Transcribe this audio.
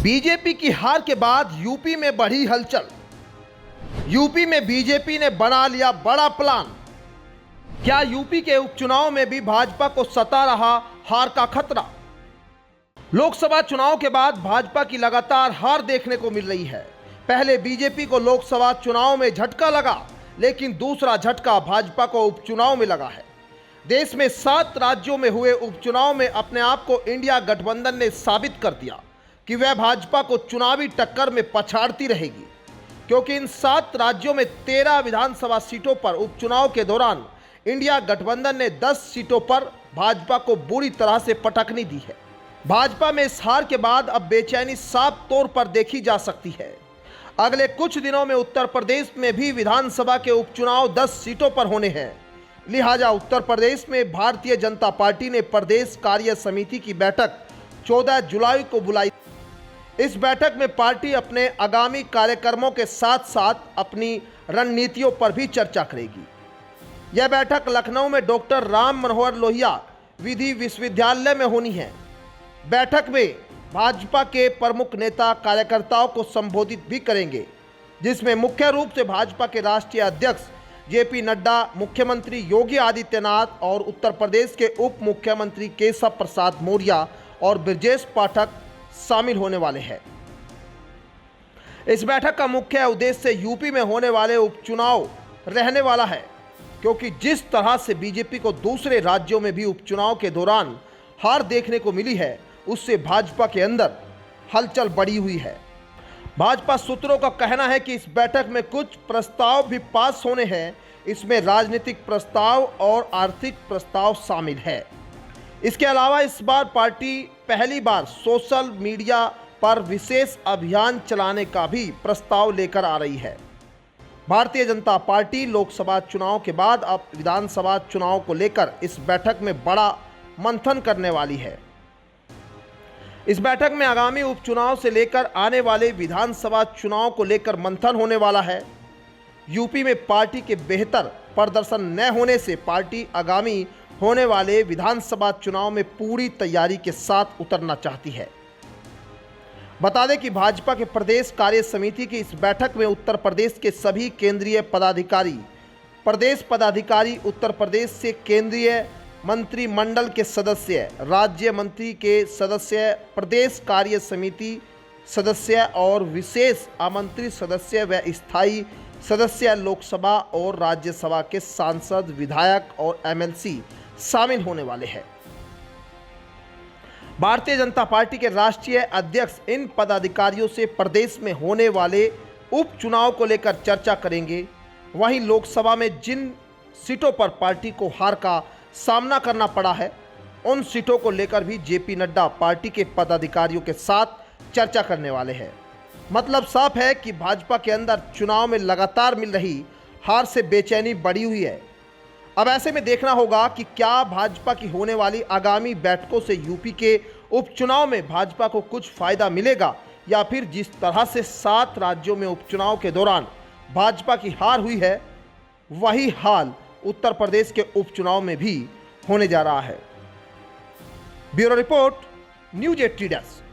BJP की हार के बाद यूपी में बढ़ी हलचल। यूपी में बीजेपी ने बना लिया बड़ा प्लान। क्या यूपी के उपचुनाव में भी भाजपा को सता रहा हार का खतरा? लोकसभा चुनाव के बाद भाजपा की लगातार हार देखने को मिल रही है। पहले बीजेपी को लोकसभा चुनाव में झटका लगा, लेकिन दूसरा झटका भाजपा को उपचुनाव में लगा है। देश में 7 राज्यों में हुए उपचुनाव में अपने आप को इंडिया गठबंधन ने साबित कर दिया कि वह भाजपा को चुनावी टक्कर में पछाड़ती रहेगी, क्योंकि इन 7 राज्यों में 13 विधानसभा सीटों पर उपचुनाव के दौरान इंडिया गठबंधन ने 10 सीटों पर भाजपा को बुरी तरह से पटकनी दी है। भाजपा में इस हार के बाद अब बेचैनी साफ तौर पर देखी जा सकती है। अगले कुछ दिनों में उत्तर प्रदेश में भी विधानसभा के उपचुनाव 10 सीटों पर होने हैं। लिहाजा उत्तर प्रदेश में भारतीय जनता पार्टी ने प्रदेश कार्य समिति की बैठक 14 जुलाई को बुलाई। इस बैठक में पार्टी अपने आगामी कार्यक्रमों के साथ साथ अपनी रणनीतियों पर भी चर्चा करेगी। यह बैठक लखनऊ में डॉक्टर राम मनोहर लोहिया विधि विश्वविद्यालय में होनी है। बैठक में भाजपा के प्रमुख नेता कार्यकर्ताओं को संबोधित भी करेंगे, जिसमें मुख्य रूप से भाजपा के राष्ट्रीय अध्यक्ष जेपी नड्डा, मुख्यमंत्री योगी आदित्यनाथ और उत्तर प्रदेश के उप मुख्यमंत्री केशव प्रसाद मौर्य और ब्रजेश पाठक शामिल होने वाले हैं। इस बैठक का मुख्य उद्देश्य यूपी में होने वाले उपचुनाव रहने वाला है, क्योंकि जिस तरह से बीजेपी को दूसरे राज्यों में भी उपचुनाव के दौरान हार देखने को मिली है, उससे भाजपा के अंदर हलचल बढ़ी हुई है। भाजपा सूत्रों का कहना है कि इस बैठक में कुछ प्रस्ताव भी पास होने हैं। इसमें राजनीतिक प्रस्ताव और आर्थिक प्रस्ताव शामिल है। इसके अलावा इस बार पार्टी पहली बार सोशल मीडिया पर विशेष अभियान चलाने का भी प्रस्ताव लेकर आ रही है। भारतीय जनता पार्टी लोकसभा चुनाव के बाद अब विधानसभा चुनाव को लेकर इस बैठक में बड़ा मंथन करने वाली है। इस बैठक में आगामी उपचुनाव से लेकर आने वाले विधानसभा चुनाव को लेकर मंथन होने वाला है। यूपी में पार्टी के बेहतर प्रदर्शन न होने से पार्टी आगामी होने वाले विधानसभा चुनाव में पूरी तैयारी के साथ उतरना चाहती है। बता दें कि भाजपा के प्रदेश कार्य समिति की इस बैठक में उत्तर प्रदेश के सभी केंद्रीय पदाधिकारी, प्रदेश पदाधिकारी, उत्तर प्रदेश से केंद्रीय मंत्रिमंडल के सदस्य, राज्य मंत्री के सदस्य, प्रदेश कार्य समिति सदस्य और विशेष आमंत्रित सदस्य व स्थायी सदस्य, लोकसभा और राज्यसभा के सांसद, विधायक और एमएलसी शामिल होने वाले हैं। भारतीय जनता पार्टी के राष्ट्रीय अध्यक्ष इन पदाधिकारियों से प्रदेश में होने वाले उपचुनाव को लेकर चर्चा करेंगे। वहीं लोकसभा में जिन सीटों पर पार्टी को हार का सामना करना पड़ा है, उन सीटों को लेकर भी जेपी नड्डा पार्टी के पदाधिकारियों के साथ चर्चा करने वाले हैं। मतलब साफ है कि भाजपा के अंदर चुनाव में लगातार मिल रही हार से बेचैनी बढ़ी हुई है। अब ऐसे में देखना होगा कि क्या भाजपा की होने वाली आगामी बैठकों से यूपी के उपचुनाव में भाजपा को कुछ फायदा मिलेगा, या फिर जिस तरह से 7 राज्यों में उपचुनाव के दौरान भाजपा की हार हुई है, वही हाल उत्तर प्रदेश के उपचुनाव में भी होने जा रहा है। Bureau report, news 18 desk.